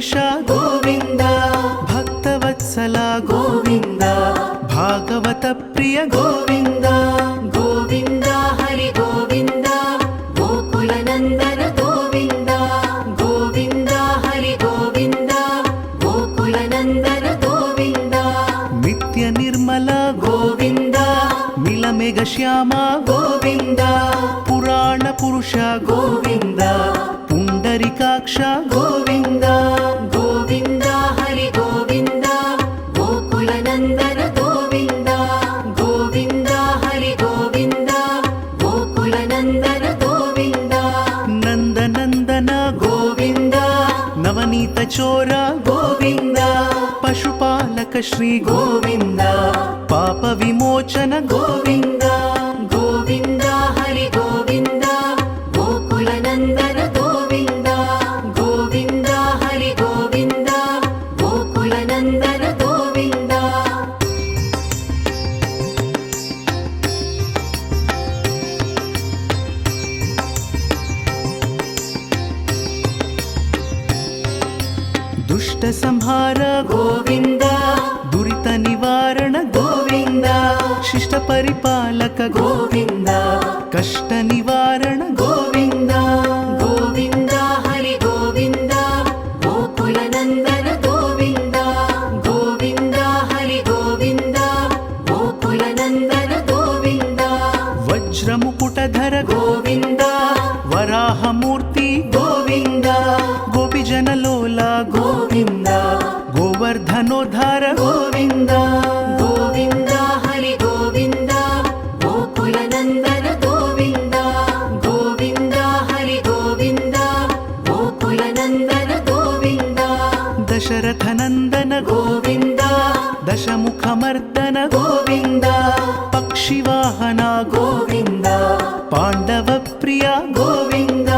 ವೆಂಕಟೇಶ ಗೋವಿಂದ, ಭಕ್ತವತ್ಸಲ ಗೋವಿಂದ, ಭಾಗವತ ಪ್ರಿಯ ಗೋವಿಂದ. ಗೋವಿಂದ ಹರಿ ಗೋವಿಂದ, ಗೋಕುಲ ನಂದನ ಗೋವಿಂದ. ಗೋವಿಂದ ಹರಿ ಗೋವಿಂದ, ಗೋಕುಲ ನಂದನ ಗೋವಿಂದ. ನಿತ್ಯ ನಿರ್ಮಲ ಗೋವಿಂದ, ಮಿಲಮೆಘ ಶ್ಯಾಮ ಗೋವಿಂದ. ಪುರಾಣ ಪುರುಷ ಗೋವಿಂದ, ಪುಂಡರಿಕಾಕ್ಷ ಗೋವಿಂದ. ಗೋವಿಂದ ಹರಿ ಗೋವಿಂದ, ಗೋಕುಲ ನಂದನ ಗೋವಿಂದ. ಗೋವಿಂದ ಹರಿ ಗೋವಿಂದ, ಗೋಕುಲ ನಂದನ ಗೋವಿಂದ. ನಂದನಂದನ ಗೋವಿಂದ, ನವನೀತ ಚೋರ ಗೋವಿಂದ. ಪಶುಪಾಲಕ ಶ್ರೀ ಗೋವಿಂದ, ಪಾಪ ವಿಮೋಚನ ಗೋವಿಂದ. ಗೋವಿಂದ ಹರಿ ಗೋವಿಂದ, ಗೋಕುಲ ನಂದನ ಗೋವಿಂದ. ಗೋವಿಂದ ಹರಿ ಗೋವಿಂದ, ಗೋಕುಲ ನಂದನ ಗೋವಿಂದ. ದುಷ್ಟ ಸಂಹಾರ ಗೋವಿಂದ, ದುರಿತ ನಿವಾರಣ ಗೋವಿಂದ. ಶಿಷ್ಟ ಪರಿಪಾಲಕ ಗೋವಿಂದ, ಕಷ್ಟ ನಿವಾರಣ ಗೋವಿಂದ. ಗೋವಿಂದ ಹರಿ ಗೋವಿಂದ, ಗೋಕುಲ ನಂದನ ಗೋವಿಂದ. ಗೋವಿಂದ ಹರಿ ಗೋವಿಂದ, ಗೋಕುಲ ನಂದನ ಗೋವಿಂದ. ವಜ್ರ ಮುಕುಟಧರ ಗೋವಿಂದ, ವರಾಹ ಮೂರ್ತಿ ಗೋವಿಂದ. ಗೋಪಿಜನ ಲೋಲ ಗೋವಿಂದ, ಗೋವರ್ಧನೋದ್ಧಾರ ಗೋವಿಂದ. ಗೋವಿಂದ ಹರಿ ಗೋವಿಂದ, ಗೋಕುಲ ನಂದನ ಗೋವಿಂದ. ಗೋವಿಂದ ಹರಿ ಗೋವಿಂದ, ಗೋಕುಲ ನಂದನ ಗೋವಿಂದ. ದಶರಥ ನಂದನ ಗೋವಿಂದ, ದಶಮುಖ ಮರ್ದನ ಗೋವಿಂದ. ಪಕ್ಷಿವಾಹನ ಗೋವಿಂದ, ಪಾಂಡವ ಪ್ರಿಯ ಗೋವಿಂದ.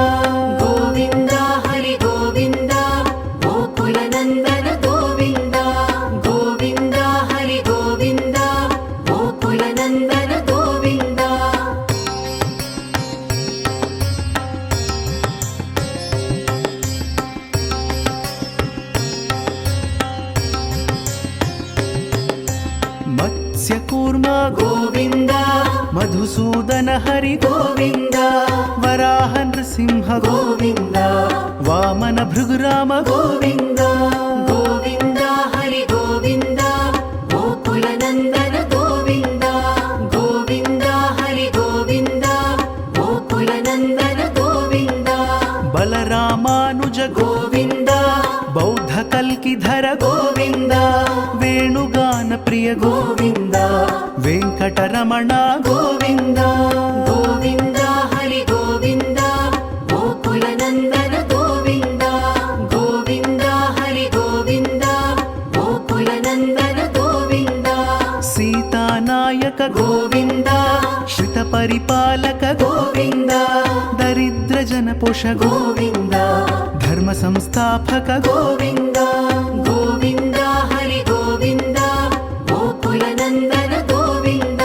ಗೋವಿಂದ ಹರಿ ಗೋವಿಂದ, ಗೋಕುಲ ನಂದನ ಗೋವಿಂದ. ಗೋವಿಂದ ಹರಿ ಗೋವಿಂದ, ಗೋಕುಲ ನಂದನ ಗೋವಿಂದ. ಮತ್ಸ್ಯ ಕೂರ್ಮ ಗೋವಿಂದ, ಮಧುಸೂದನ ಹರಿ ಗೋವಿಂದ. ವರಾಹ ನೃಸಿಂಹ ಗೋವಿಂದ, ವಾಮನ ಭೃಗುರಾಮ ಗೋವಿಂದ. ಗೋವಿಂದ ಹರಿ ಗೋವಿಂದ, ಗೋಕುಲ ನಂದನ ಗೋವಿಂದ. ಗೋವಿಂದ ಹರಿ ಗೋವಿಂದ, ಗೋಕುಲ ನಂದನ ಗೋವಿಂದ. ಬಲರಾಮಾನುಜ ಗೋವಿಂದ, ಬೌದ್ಧ ಕಲ್ಕಿಧರ ಗೋವಿಂದ. ವೇಣುಗಾನ ಪ್ರಿಯ ಗೋವಿಂದ, ವೆಂಕಟರಮಣ ಗೋವಿಂದ. ಗೋವಿಂದ ಹರಿ ಗೋವಿಂದ, ಗೋಕುಲ ನಂದನ ಗೋವಿಂದ. ಗೋವಿಂದ ಹರಿ ಗೋವಿಂದ, ಗೋಕುಲ ನಂದನ ಗೋವಿಂದ. ಸೀತಾನಾಯಕ ಗೋವಿಂದ, ಶ್ರಿತ ಪರಿಪಾಲಕ ಗೋವಿಂದ. ದರಿದ್ರ ಜನಪೋಷ ಗೋವಿಂದ, ಧರ್ಮ ಸಂಸ್ಥಾಪಕ ಗೋವಿಂದ. ಗೋವಿಂದ ಹರಿ ಗೋವಿಂದ, ಗೋಕುಲ ನಂದನ ಗೋವಿಂದ.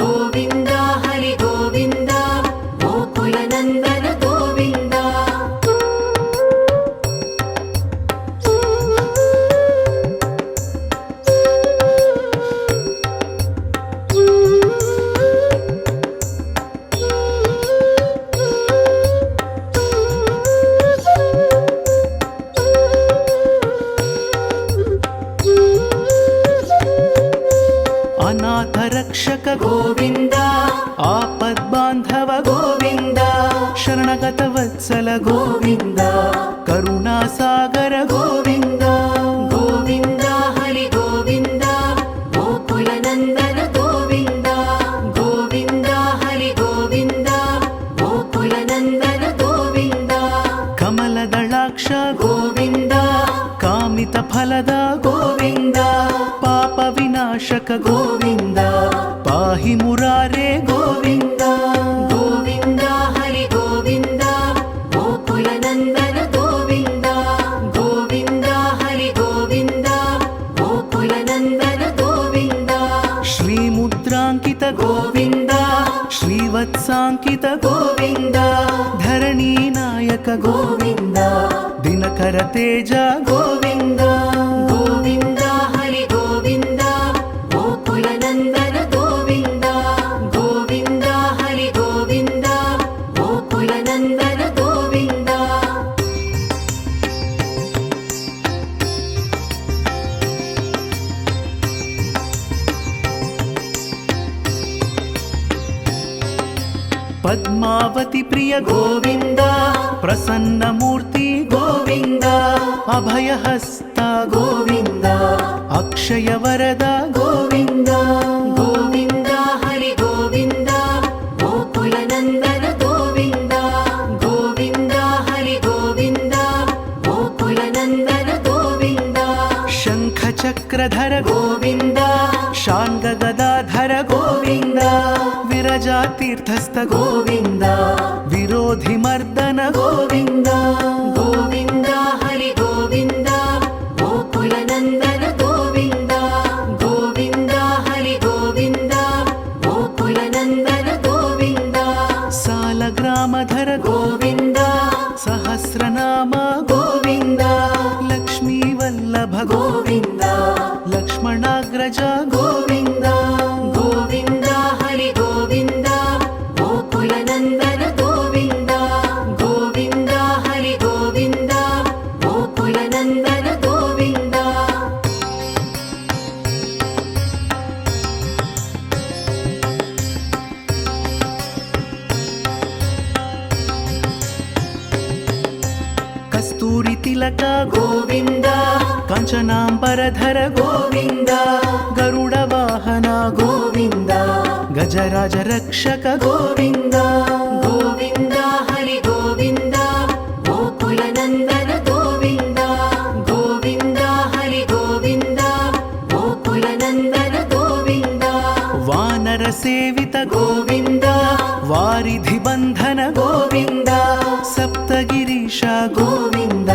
ಗೋವಿಂದ ಹರಿ ಗೋವಿಂದ, ಗೋಕುಲ ನಂದನ ಗೋವಿಂದ. ಅನಾಥ ರಕ್ಷಕ ಗೋವಿಂದ, ಆಪದ್ ಬಾಂಧವ ಗೋವಿಂದ. ಶರಣಗತ ವತ್ಸಲ ಗೋವಿಂದ, ಕರುಣಾ ಸಾಗರ ಗೋವಿಂದ. ಗೋವಿಂದ ಹರಿ ಗೋವಿಂದ, ಗೋಕುಲ ನಂದನ ಗೋವಿಂದ. ಗೋವಿಂದ ಹರಿ ಗೋವಿಂದ, ಗೋಕುಲ ನಂದನ ಗೋವಿಂದ. ಕಮಲದಳಾಕ್ಷ ಗೋವಿಂದ, ಕಾಮಿತ ಫಲದ ಗೋವಿಂದ. ಪಾಪ ವಿನಾಶಕ ಗೋವಿಂದ, ಪಾಹಿ ಮುರಾರೇ ಗೋವಿಂದ. ಗೋವಿಂದ ಹರಿ ಗೋವಿಂದ, ಗೋಕುಲ ನಂದನ ಗೋವಿಂದ. ಗೋವಿಂದ ಹರಿ ಗೋವಿಂದ, ಗೋಕುಲ ನಂದನ ಗೋವಿಂದ. ಶ್ರೀ ಮುದ್ರಾಂಕಿತ ಗೋವಿಂದ, ಶ್ರೀ ಶ್ರೀವತ್ಸಾಂಕಿತ ಗೋವಿಂದ ಧರಣಿ ನಾಯಕ ಗೋವಿಂದ ದಿನಕರ ತೇಜ ಗೋವಿಂದ ಗೋವಿಂದ ಹರಿ ಗೋವಿಂದ ಗೋಕುಲ ನಂದನ ಗೋವಿಂದ ಗೋವಿಂದ ಹರಿ ಗೋವಿಂದ ಗೋಕುಲ ನಂದನ ಗೋವಿಂದ ಪದ್ಮಾವತಿ ಪ್ರಿಯ ಗೋವಿಂದ ಪ್ರಸನ್ನ ಮೂರ್ತಿ ಗೋವಿಂದ ಅಭಯಹಸ್ತ ಗೋವಿಂದ ಅಕ್ಷಯ ವರದ ಗೋವಿಂದ ಗೋವಿಂದ ಹರಿ ಗೋವಿಂದ ಗೋಕುಲ ನಂದನ ಗೋವಿಂದ ಗೋವಿಂದ ಹರಿ ಗೋವಿಂದ ಗೋಕುಲ ನಂದನ ಗೋವಿಂದ ಶಂಖ ಚಕ್ರಧರ ಗೋವಿಂದ ಶಾಂಗ ಗದಾಧರ ಗೋವಿಂದ ವಿರಜಾ ತೀರ್ಥಸ್ಥ ಗೋವಿಂದ ವಿರೋಧಿ ಮರ್ದನ ಗೋವಿಂದ ಗೋವಿಂದ ಹರಿ ಗೋವಿಂದ ಗೋಕುಲ ನಂದನ ಗೋವಿಂದ ಗೋವಿಂದ ಹರಿ ಗೋವಿಂದ ಗೋಕುಲ ನಂದನ ಗೋವಿಂದ ಸಾಲಗ್ರಾಮಧರ ಗೋವಿಂದ ಸಹಸ್ರನಾಮ ಗೋವಿಂದ ಲಕ್ಷ್ಮೀ ವಲ್ಲಭ ಗೋವಿಂದ ಲಕ್ಷ್ಮಣಾಗ್ರಜ ಗೋವಿಂದ ಗೋವಿಂದ ಹರಿ ಗೋವಿಂದ ಗೋಕುಲ ನಂದನ ಗೋವಿಂದ ಗೋವಿಂದ ಹರಿ ಗೋವಿಂದ ಗೋಕುಲ ನಂದನ ಗೋವಿಂದ ಕಸ್ತೂರಿ ತಿಲಕ ಗೋವಿಂದ ಕಾಂಚನಾಂಬರಧರ ಗೋವಿಂದ ಗರುಡ ವಾಹನ ಗೋವಿಂದ ಗಜರಾಜ ರಕ್ಷಕ ಗೋವಿಂದ ಗೋವಿಂದ ಹರಿ ಗೋವಿಂದ ಗೋಕುಲ ನಂದನ ಗೋವಿಂದ ಗೋವಿಂದ ಹರಿ ಗೋವಿಂದ ಗೋಕುಲ ನಂದನ ಗೋವಿಂದ ವಾನರ ಸೇವಿತ ಗೋವಿಂದ ವಾರಿಧಿ ಬಂಧನ ಗೋವಿಂದ ಸಪ್ತಗಿರೀಶ ಗೋವಿಂದ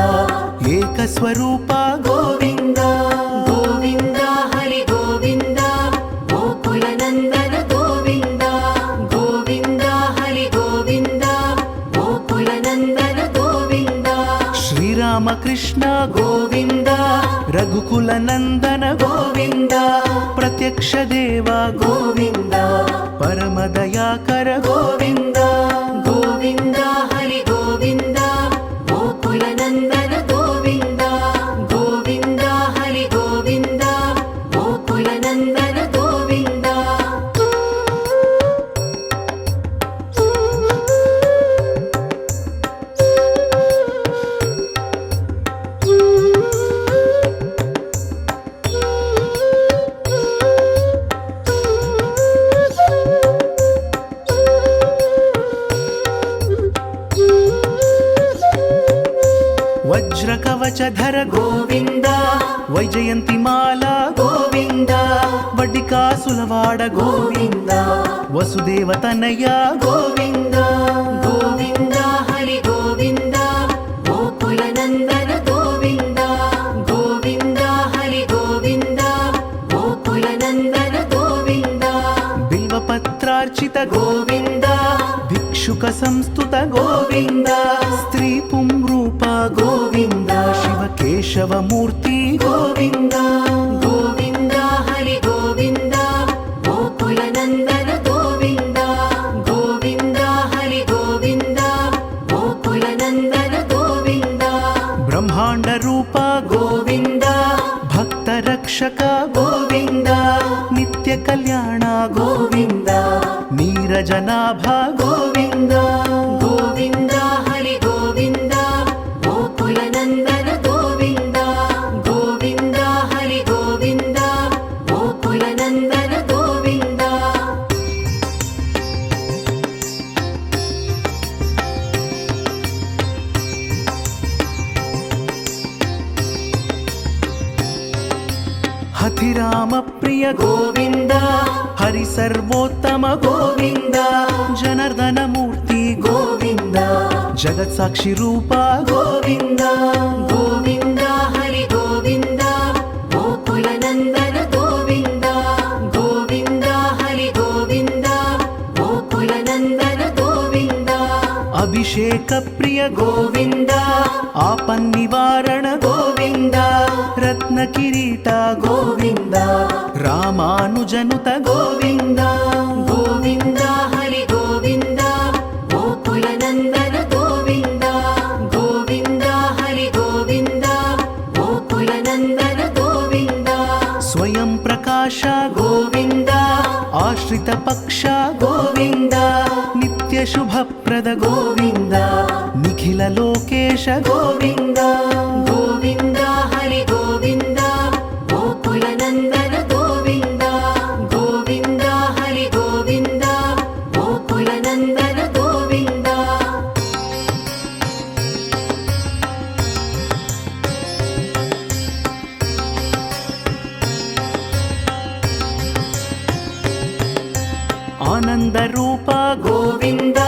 ಏಕಸ್ವರೂಪ ಗೋವಿಂದ ಗೋವಿಂದ ಹರಿ ಗೋವಿಂದ ಗೋಕುಲ ನಂದನ ಗೋವಿಂದ ಗೋವಿಂದ ಹರಿ ಗೋವಿಂದ ಗೋಕುಲ ನಂದನ ಗೋವಿಂದ ಶ್ರೀರಾಮ ಕೃಷ್ಣ ಗೋವಿಂದ ರಘುಕುಲ ನಂದನ ಗೋವಿಂದ ಪ್ರತ್ಯಕ್ಷ ದೇವ ಗೋವಿಂದ ಪರಮ ದಯಾಕರ ಗೋವಿಂದ ಗೋವಿಂದ ಹರಿ ಗೋವಿಂದ ಗೋಕುಲ ನಂದನ ಗೋವಿಂದ ಗೋವಿಂದ ಹರಿ ಗೋವಿಂದ ಗೋಕುಲ ನಂದನ ಗೋವಿಂದ ವಜ್ರ ಕವಚಧರ ಗೋವಿಂದ ವೈಜಯಂತಿ ಮಾಲಾ ಗೋವಿಂದ ವಡ್ಡಿಕಾಸುಲವಾಡ ಗೋವಿಂದ ವಸುದೇವ ತನಯ ಗೋವಿಂದ ಗೋವಿಂದ ಹರಿ ಗೋವಿಂದ ಗೋಕುಲ ನಂದನ ಗೋವಿಂದ ಗೋವಿಂದ ಹರಿ ಗೋವಿಂದ ಗೋಕುಲ ನಂದನ ಗೋವಿಂದ ಬಿಲ್ವಪತ್ರಾರ್ಚಿತ ಗೋವಿಂದ ಭಿಕ್ಷುಕ ಸಂಸ್ತುತ ಗೋವಿಂದ ಸ್ತ್ರೀ ಪುಂರೂಪ ಗೋವಿಂದ ಶಿವಕೇಶವ ಮೂರ್ತಿ ಗೋವಿಂದ ಗೋವಿಂದ ಹರಿ ಗೋವಿಂದ ಗೋಕುಲ ನಂದನ ಗೋವಿಂದ ಗೋವಿಂದ ಹರಿ ಗೋವಿಂದ ಗೋಕುಲ ನಂದನ ಗೋವಿಂದ ಬ್ರಹ್ಮಾಂಡ ರೂಪ ಗೋವಿಂದ ಭಕ್ತ ರಕ್ಷಕ ಗೋವಿಂದ ನಿತ್ಯ ಕಲ್ಯಾಣ ಗೋವಿಂದ ನೀರಜನಾಭ ಗೋವಿಂದ ಗೋವಿಂದ ಹರಿ ಗೋವಿಂದ ಗೋಕುಲ ನಂದನ ಗೋವಿಂದ ಗೋವಿಂದ ಹರಿ ಗೋವಿಂದ ಗೋಕುಲ ನಂದನ ಗೋವಿಂದ ಹಥಿರಾಮ ಪ್ರಿಯ ಗೋವಿಂದ ಹರಿ ಸರ್ವೋತ್ತಮ ಗೋವಿಂದ ಜನಾರ್ದನ ಮೂರ್ತಿ ಗೋವಿಂದ ಜಗತ್ ಸಾಕ್ಷಿ ರೂಪ ಗೋವಿಂದ ಗೋವಿಂದ ಹರಿ ಗೋವಿಂದ ಗೋಕುಲ ನಂದನ ಗೋವಿಂದ ಗೋವಿಂದ ಹರಿ ಗೋವಿಂದ ಗೋಕುಲ ನಂದನ అభిషేక ప్రియ గోవింద ఆపన్నివారణ గోవింద రత్న కిరీట గోవింద రామానుజనుత గోవింద గోవింద హరి గోవింద గోకుల నందన గోవింద గోవింద హరి గోవింద గోకుల నందన గోవింద స్వయం ప్రకాశ గోవింద ఆశ్రిత పక్ష గోవింద నిత్య శుభప్రద గోవింద నిఖిల లోకేశ గోవింద గోవింద హరి గోవింద గోకుల నందన గోవింద గోవింద హరి గోవింద గోకుల నందన గోవింద ఆనంద రూప గోవింద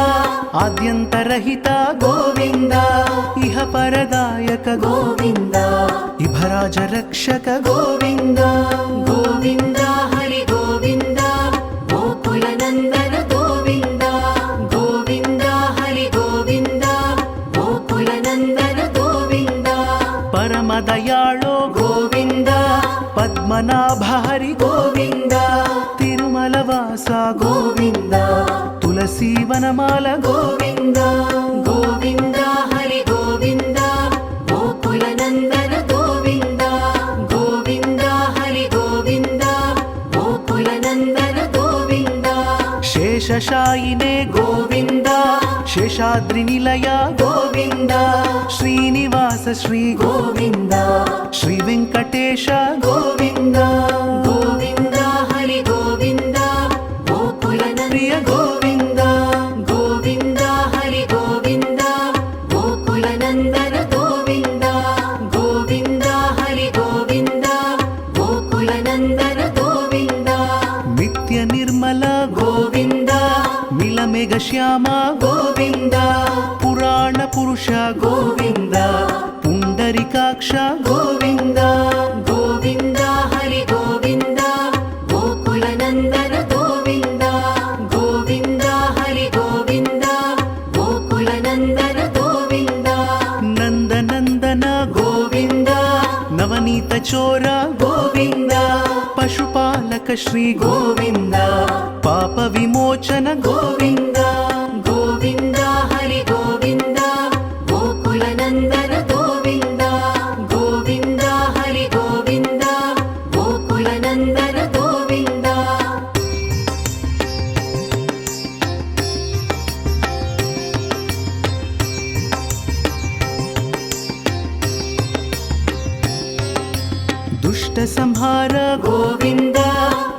ఆద్యంతరహిత గోవింద ఇహ పరదాయక గోవింద ఇభరాజ రక్షక గోవింద గోవింద హరి గోవింద గోకుల నందన గోవింద గోవింద హరి గోవింద గోకుల నందన గోవింద పరమదయాళో గోవింద పద్మనాభ హరి గోవింద తిరుమల వాస గోవింద తులసీవనమాల గోవింద గోవింద హరి గోవింద గోకుల నందన గోవింద గోవింద హరి గోవింద గోకుల నందన గోవింద శేషశాయినే గోవింద శేషాద్రి నిలయ గోవింద శ్రీనివాస శ్రీ గోవింద శ్రీ వెంకటేశ గోవింద గోవింద హరి గోవింద గోకుల ప్రియ గోవింద గోవింద హరి గోవింద గోకుల నందన గోవింద గోవింద హరి గోవింద గోకుల నందన గోవింద నిత్య నిర్మల గోవింద మిలమేఘ శ్యామ గోవింద పురాణ పురుష గోవింద పుండరికాక్ష గోవింద గోవింద హరి గోవింద గోకుల నందన గోవింద గోవింద హరి గోవింద గోకుల నందన గోవింద నందనందన గోవింద నవనీత చోర గోవింద పశుపాలక శ్రీ గోవింద పాప విమోచన గోవింద గోవింద హరి గోవింద గోకుల నందన గోవింద గోవింద హరి గోవింద గోకుల నందన గోవింద దుష్ట సంహార గోవింద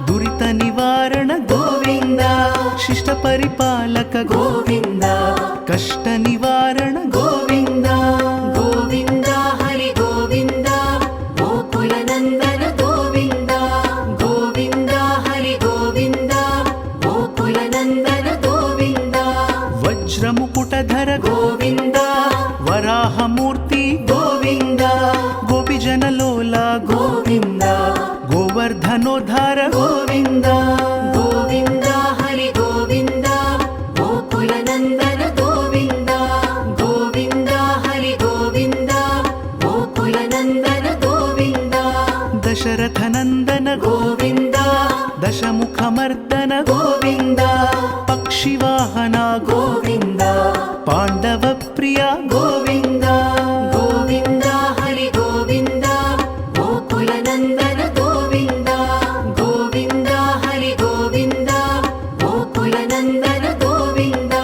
దురిత నివారణ గోవింద శిష్ట పరిపాలక గోవింద కష్ట నివారణ గోవింద గోవింద హరి గోవింద గోకుల నందన గోవింద గోవింద హరి గోవింద గోకుల నందన గోవింద వజ్రముకుటధర గోవింద వరాహమూర్తి గోవింద గోపిజనలోల గోవింద గోవర్ధనోద్ధార గోవింద గోవింద హరి గోవింద గోకుల నందన గోవింద గోవింద హరి గోవింద గోకుల నందన గోవింద దశరథ నందన గోవింద దశముఖమర్దన గోవింద పక్షివాహన గోవింద పాండవ ప్రియ గోవింద గోవింద హరి గోవింద గోకుల నందన గోవింద గోవింద హరి గోవింద గోకుల నందన గోవింద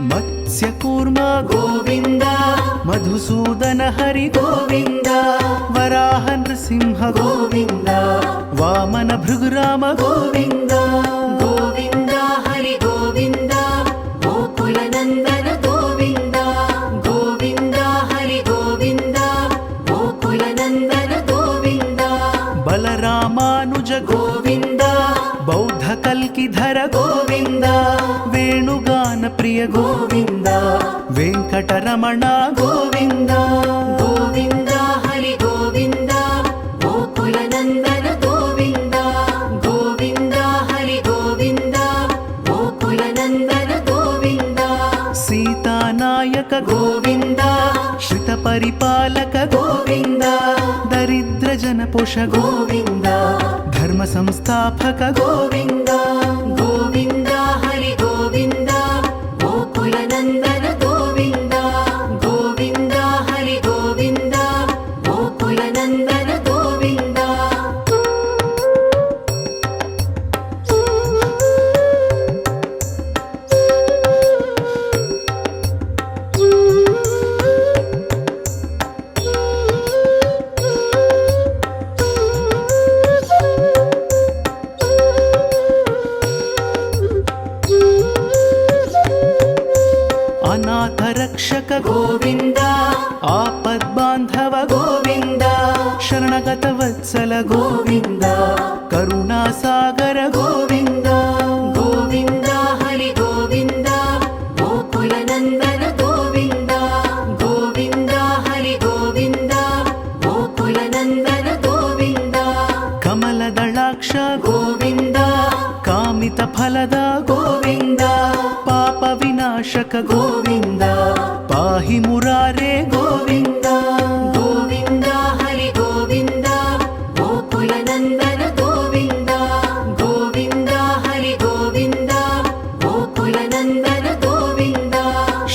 మత్స్యకూర్మ గోవింద మధుసూదన హరి గోవింద వరాహ నృసింహ గోవింద వామన భృగురామ గోవింద గోవింద హరి గోవింద గోకుల నందన గోవింద గోవింద హరి గోవింద గోకుల నందన గోవింద బలరామానుజ గోవింద బౌద్ధ కల్కిధర గోవింద వేణుగాన ప్రియ గోవింద వెంకటరమణ గోవింద గోవింద హరి ಗೋಕುಲನಂದನ ಗೋವಿಂದ ಸೀತಾನಾಯಕ ಗೋವಿಂದ ಶ್ರಿತ ಪರಿಪಾಲಕ ಗೋವಿಂದ ದರಿದ್ರ ಜನಪೋಷ ಗೋವಿಂದ ಧರ್ಮ ಸಂಸ್ಥಾಪಕ ಗೋವಿಂದ ಗೋವಿಂದ ಹರಿ ಗೋವಿಂದ ಗೋಕುಲನಂದನ ಗೋವಿಂದ ಗೋವಿಂದ ಹರಿ ಗೋವಿಂದ ಗೋಕುಲನಂದನ ಗೋವಿಂದ ಅನಾಥ ರಕ್ಷಕ ಗೋವಿಂದ ಆಪದ್ಬಾಂಧವ ಗೋವಿಂದ ಶರಣಗತ ವತ್ಸಲ ಗೋವಿಂದ ಕರುಣಾಸಾಗರ ಗೋವಿಂದ ಗೋವಿಂದ ಹರಿ ಗೋವಿಂದ ಗೋಕುಲನಂದನ ಗೋವಿಂದ ಗೋವಿಂದ ಹರಿ ಗೋವಿಂದ ಗೋಕುಲನಂದನ ಗೋವಿಂದ ಕಮಲದಳಾಕ್ಷ ಗೋವಿಂದ ಕಾಮಿತ ಫಲದ ಗೋವಿಂದ ಪಾಪ ವಿನಾಶಕ ಗೋವಿಂದ ಪಾಹಿ ಮುರಾರೇ ಗೋವಿಂದ ಗೋವಿಂದ ಹರಿ ಗೋವಿಂದ ಗೋಕುಲನಂದನ ಗೋವಿಂದ ಗೋವಿಂದ ಹರಿ ಗೋವಿಂದ ಗೋಕುಲನಂದನ ಗೋವಿಂದ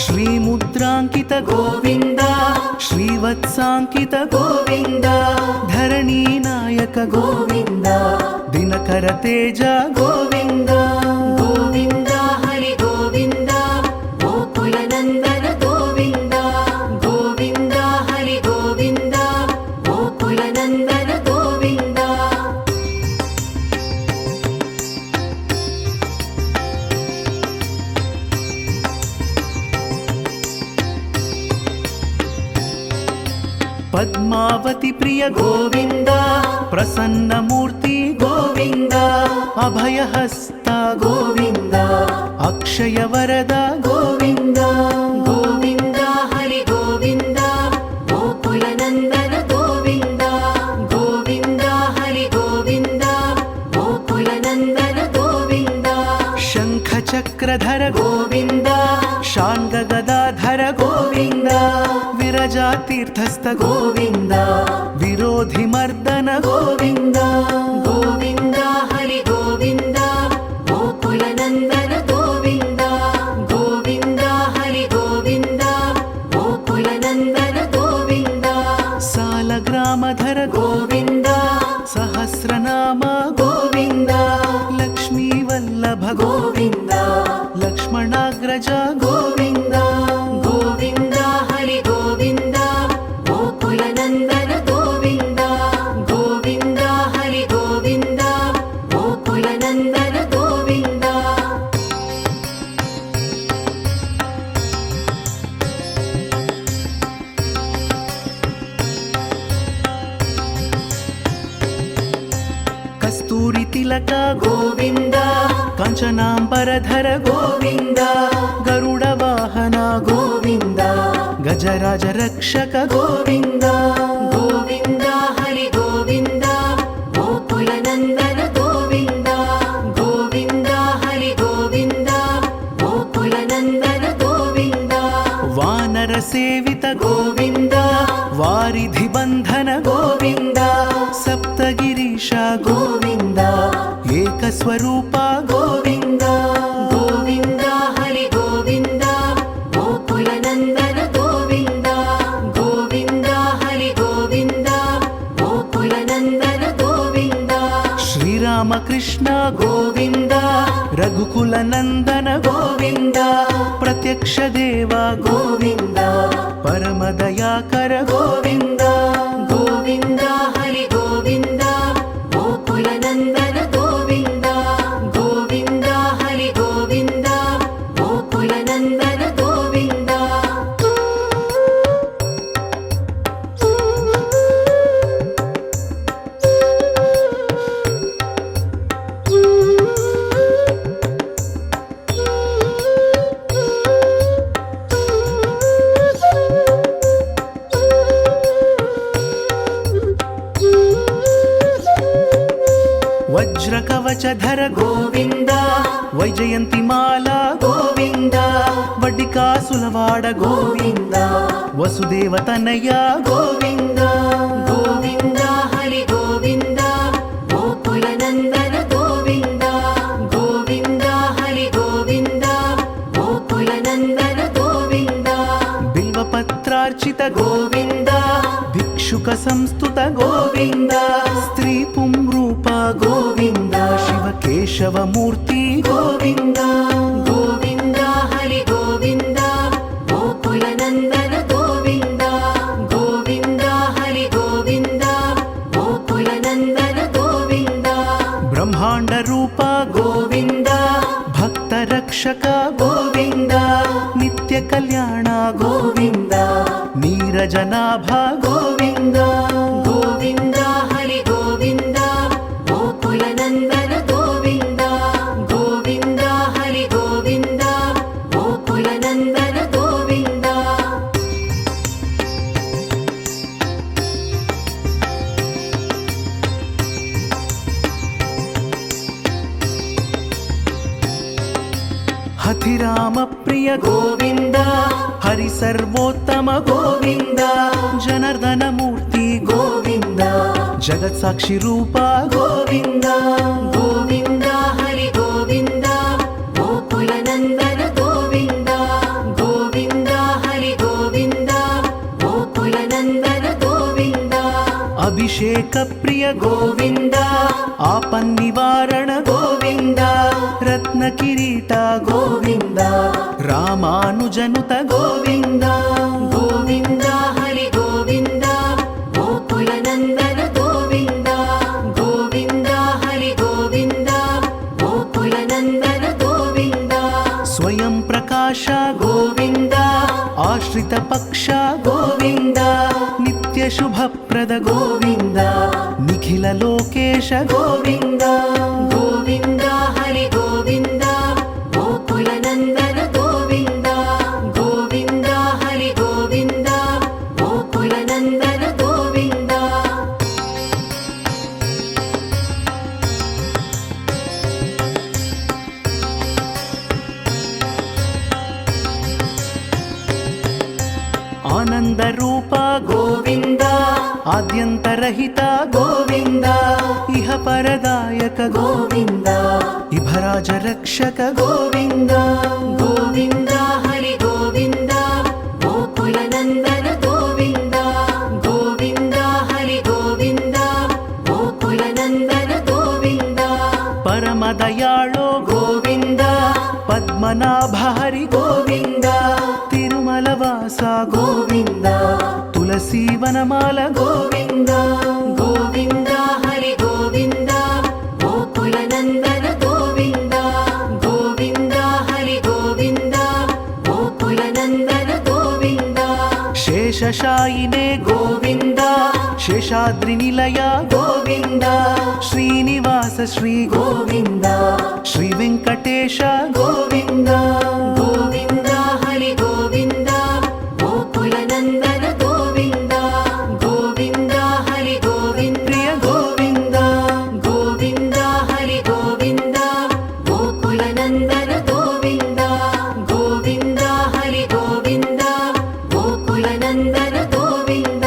ಶ್ರೀ ಮುದ್ರಾಂಕಿತ ಗೋವಿಂದ ಶ್ರೀವತ್ಸಾಂಕಿತ ಗೋವಿಂದ ಧರಣಿ ನಾಯಕ ಗೋವಿಂದ ದಿನಕರ ತೇಜ ಗೋವಿಂದ ಗೋವಿಂದ ಹರಿ ಗೋವಿಂದ ಗೋಕುಲನಂದನ ಗೋವಿಂದ ಗೋವಿಂದ ಹರಿ ಗೋವಿಂದ ಗೋಕುಲನಂದನ ಗೋವಿಂದ ಪದ್ಮಾವತಿ ಪ್ರಿಯ ಗೋವಿಂದ ಪ್ರಸನ್ನ ಮೂರ್ತಿ ಗೋವಿಂದ ಅಭಯ ಹಸ್ತ ಗೋವಿಂದ ಅಕ್ಷಯ ವರದ ಗೋವಿಂದ ಗೋವಿಂದ ಹರಿ ಗೋವಿಂದ ಗೋಕುಲನಂದನ ಗೋವಿಂದ ಗೋವಿಂದ ಹರಿ ಗೋವಿಂದ ಗೋಕುಲನಂದನ ಗೋವಿಂದ ಶಂಖ ಚಕ್ರಧರ ಗೋವಿಂದ ಶಾಂಗ ಗದಾಧರ ಗೋವಿಂದ ವಿರಜಾ ತೀರ್ಥಸ್ಥ ಗೋವಿಂದ ವಿರೋಧಿ ಮರ್ದನ ಗೋವಿಂದ ಗೋವಿಂದ ಹರಿ ಗೋವಿಂದ ಗೋಕುಲನಂದನ ಗೋವಿಂದ ಗೋವಿಂದ ಹರಿ ಗೋವಿಂದ ಗೋಕುಲನಂದನ ಗೋವಿಂದ ಸಾಲಗ್ರಾಮಧರ ಗೋವಿಂದ ಸಹಸ್ರನಾಮ ಗೋವಿಂದ ಲಕ್ಷ್ಮೀ ವಲ್ಲಭ ಗೋವಿಂದ ಲಕ್ಷ್ಮಣಾಗ್ರಜ ಗೋವಿಂದ ಗೋವಿಂದ ಹರಿ ಗೋವಿಂದ ಗೋಕುಲನಂದನ ಗೋವಿಂದ ಗೋವಿಂದ ಹರಿ ಗೋವಿಂದ ಗೋಕುಲನಂದನ ಗೋವಿಂದ ಕಸ್ತೂರಿ ತಿಲಕ ಗೋವಿಂದ ಕಾಂಚನಾಂಬರಧರ ಗೋವಿಂದ ಗರುಡ ವಾಹನ ಗೋವಿಂದ ಗಜರಾಜ ರಕ್ಷಕ ಗೋವಿಂದ ಗೋವಿಂದ ಹರಿ ಗೋವಿಂದ ಗೋಕುಲನಂದನ ಗೋವಿಂದ ಗೋವಿಂದ ಹರಿ ಗೋವಿಂದ ಗೋಕುಲನಂದನ ಗೋವಿಂದ ವಾನರ ಸೇವಿತ ಗೋವಿಂದ ವಾರಿಧಿ ಬಂಧನ ಗೋವಿಂದ ಸಪ್ತಗಿರೀಶ ಗೋವಿಂದ ಏಕ ಸ್ವರೂಪ ಗೋವಿಂದ ಗೋವಿಂದ ಹರಿ ಗೋವಿಂದ ಗೋಕುಲನಂದನ ಗೋವಿಂದ ಗೋವಿಂದ ಹರಿ ಗೋವಿಂದ ಗೋಕುಲನಂದನ ಗೋವಿಂದ ಶ್ರೀರಾಮ ಕೃಷ್ಣ ಗೋವಿಂದ ರಘುಕುಲ ನಂದನ ಗೋವಿಂದ ಪ್ರತ್ಯಕ್ಷ ದೇವ ಗೋವಿಂದ ಪರಮ ದಯಾಕರ ಗೋವಿಂದ ಗೋವಿಂದ ಹರಿ ಗೋವಿಂದ ಗೋಕುಲನಂದನ ಗೋವಿಂದ ಗೋವಿಂದ ಹರಿ ಗೋವಿಂದ ಗೋಕುಲನಂದನ ಗೋವಿಂದ ವಜ್ರ ಕವಚಧರ ಗೋವಿಂದ ವೈಜಯಂತಿ ಮಾಲಾ శ్రీనివాసులవాడ గోవింద వసుదేవ తనయ గోవింద గోవింద హరి గోవింద గోకుల నందన గోవింద గోవింద హరి గోవింద గోకుల నందన గోవింద బిల్వపత్రార్చిత గోవింద భిక్షుక సంస్థుత గోవింద స్త్రీ పుంరూప గోవింద శివ కేశవమూర్తి గోవింద గోవింద హరి గోవింద గోకుల నందన గోవింద గోవింద హరి గోవింద గోకుల నందన గోవింద బ్రహ్మాండ రూప గోవింద భక్త రక్షక గోవింద నిత్య కళ్యాణ గోవింద నీరజనాభ గోవింద గోవింద హరి గోవింద గోకుల నందన గోవింద గోవింద హరి గోవింద గోకుల నందన గోవింద హతిరామ ప్రియ గోవింద హరి సర్వోత్తమ గోవింద జనార్దన మూర్తి గోవింద జగత్ సాక్షి రూప గోవింద గోవింద హరి గోవింద గోకుల నందన గోవింద గోవింద హరి గోవింద గోకుల నందన గోవింద అభిషేక ప్రియ గోవింద ఆపన్నివారణ గోవింద రత్న కిరీట గోవింద రామానుజనుత గోవింద గోవింద హరి గోవింద గోకుల నందన గోవింద గోవింద హరి గోవింద గోకుల నందన గోవింద స్వయం ప్రకాశ గోవింద ఆశ్రిత పక్ష గోవింద నిత్య శుభప్రద గోవింద నిఖిల లోకేశ గోవింద గోవింద హరి గోవింద గోకుల నందన గోవింద గోవింద హరి గోవింద గోకుల నందన గోవింద ఆనంద రూప గోవింద ఆద్యంతరహిత గోవింద ఇహ పరదాయక గోవింద ఇభరాజ రక్షక గోవింద గోవింద హరి గోవింద గోకుల నందన గోవింద గోవింద హరి గోవింద గోకుల నందన గోవింద పరమ దయాళో గోవింద పద్మనాభ హరి గోవింద తిరుమల వాస గోవింద తులసీ వనమాల గోవింద గోవింద హరి గోవింద గోకుల నందన గోవింద గోవింద హరి గోవింద గోకుల నందన గోవింద శేషశాయినే గోవింద శేషాద్రి నిలయ గోవింద శ్రీనివాస శ్రీ గోవింద శ్రీ వెంకటేశ గోవింద గోవింద హరి గోవింద గోకుల నందన గోవింద గోవింద హరి గోవింద ప్రియ గోవింద గోవింద హరి గోవింద గోకుల నందన గోవింద గోవింద హరి గోవింద గోకుల నందన గోవింద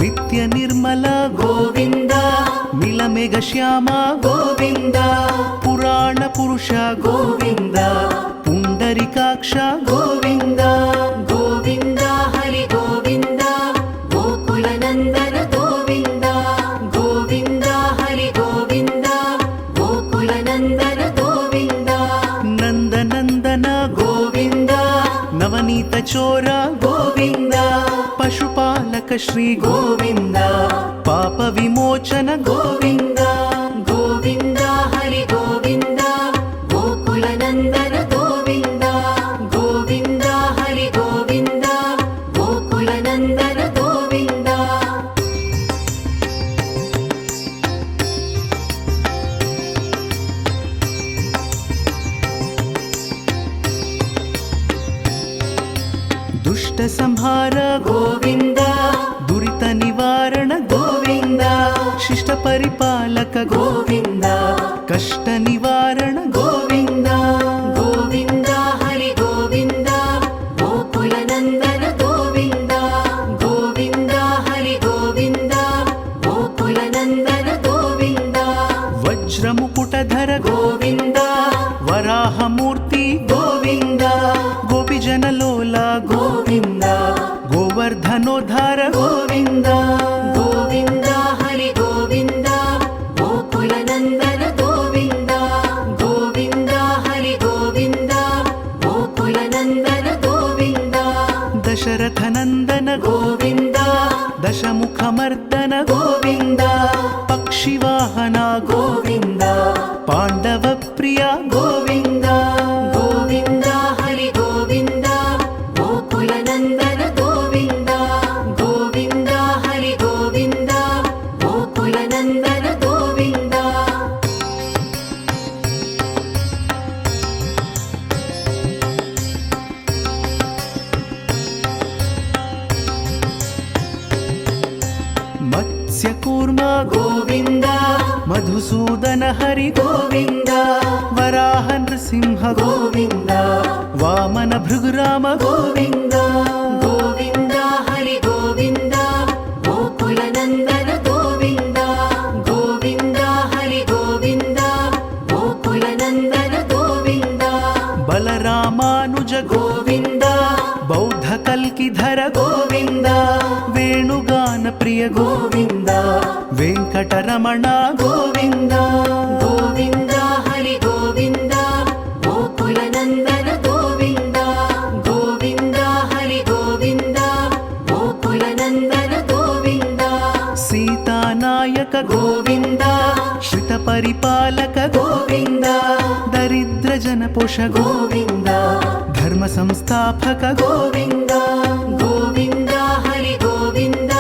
నిత్య నిర్మల గోవింద నీలమేఘ శ్యామ గోవింద పురాణ పురుష గోవింద పుండరికాక్ష గోవింద గోవింద హరి గోవింద గోకుల నందన గోవింద గోవింద హరి గోవింద గోకుల నందన గోవింద నందనందన గోవింద నవనీత చోర గోవింద పశుపాలక శ్రీ గోవింద పాప విమోచన గోవింద గోవింద హరి గోవింద గోకుల నందన గోవింద గోవింద హరి గోవింద గోకుల నందన గోవింద దుష్ట సంహార గోవింద దురిత నివారణ గోవింద శిష్ట పరిపాలక గోవింద కష్ట నివారణ గోవింద గోవింద హరి గోవింద గోకుల ಧನೋದ್ಧಾರ ಗೋವಿಂದ ಗೋವಿಂದ ಹರಿ ಗೋವಿಂದ ಗೋಕುಲನಂದನ ಗೋವಿಂದ ಗೋವಿಂದ ಹರಿ ಗೋವಿಂದ ಗೋಕುಲನಂದನ ಗೋವಿಂದ ದಶರಥ ನಂದನ ಗೋವಿಂದ ದಶಮುಖ ಮರ್ದನ ಗೋವಿಂದ ಪಕ್ಷಿವಾಹನ ಗೋವಿಂದ ಪಾಂಡವ ಪ್ರಿಯ ಗೋವಿಂದ ಗೋವಿಂದ ಹರಿ ಗೋವಿಂದ ಗೋಕುಲನಂದನ ಗೋವಿಂದ ಗೋವಿಂದ ಹರಿ ಗೋವಿಂದ ಗೋಕುಲನಂದನ ಗೋವಿಂದ ಮತ್ಸ್ಯಕೂರ್ಮ ಗೋವಿಂದ ಮಧುಸೂದನ ಹರಿ ಗೋವಿಂದ ವರಾಹ ನೃಸಿಂಹ ಗೋವಿಂದ ವಾಮನ ಭೃಗುರಾಮ ಗೋವಿಂದ ಗೋವಿಂದ ಹರಿ ಗೋವಿಂದ ಗೋಕುಲನಂದನ ಗೋವಿಂದ ಗೋವಿಂದ ಹರಿ ಗೋವಿಂದ ಗೋಕುಲನಂದನ ಗೋವಿಂದ ಬಲರಾಮಾನುಜ ಗೋವಿಂದ ಬೌದ್ಧ ಕಲ್ಕಿಧರ ಗೋವಿಂದ ವೇಣುಗಾನ ಪ್ರಿಯ ಗೋವಿಂದ ವೆಂಕಟರಮಣ ಗೋವಿಂದ ಗೋವಿಂದ ಹರಿ ಗೋವಿಂದ ಗೋಕುಲನಂದನ ಗೋವಿಂದ ಗೋವಿಂದ ಹರಿ ಗೋವಿಂದ ಗೋಕುಲನಂದನ ಗೋವಿಂದ ಸೀತಾನಾಯಕ ಗೋವಿಂದ ಶ್ರಿತ ಪರಿಪಾಲಕ ಗೋವಿಂದ ದರಿದ್ರ ಜನಪೋಷ ಗೋವಿಂದ ಧರ್ಮ ಸಂಸ್ಥಾಪಕ ಗೋವಿಂದ ಗೋವಿಂದ ಹರಿ ಗೋವಿಂದ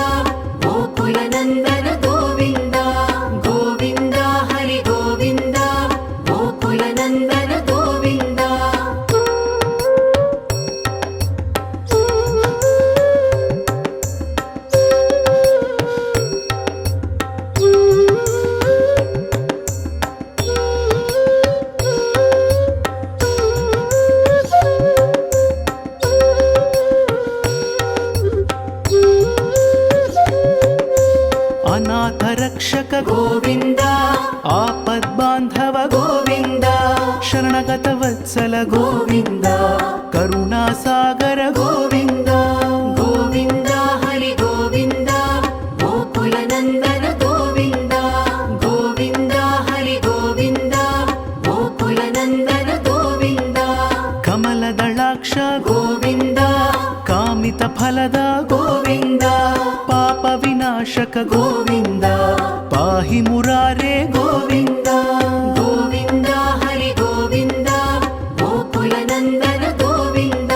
ಗೋಕುಲನಂದನ ಗೋವಿಂದ ಗೋವಿಂದ ಹರಿ ಗೋವಿಂದ ಗೋಕುಲನಂದನ ಗೋವಿಂದ ಅನಾಥ ರಕ್ಷಕ ಗೋವಿಂದ ಆಪದ್ ಬಾಂಧವ ಗೋವಿಂದ ಶರಣಗತ ವತ್ಸಲ ಗೋವಿಂದ ಕರುಣಾಸಾಗರ ಗೋವಿಂದ ಗೋವಿಂದ ಹರಿ ಗೋವಿಂದ ಗೋಕುಲನಂದನ ಗೋವಿಂದ ಗೋವಿಂದ ಹರಿ ಗೋವಿಂದ ಗೋಕುಲನಂದನ ಗೋವಿಂದ ಕಮಲದಳಾಕ್ಷ ಗೋವಿಂದ ಕಾಮಿತ ಫಲದ ಗೋವಿಂದ ಪಾಪ ವಿನಾಶಕ ಗೋವಿಂದ ಪಾಹಿ ಮುರಾರೇ ಗೋವಿಂದ ಗೋವಿಂದ ಹರಿ ಗೋವಿಂದ ಗೋಕುಲನಂದನ ಗೋವಿಂದ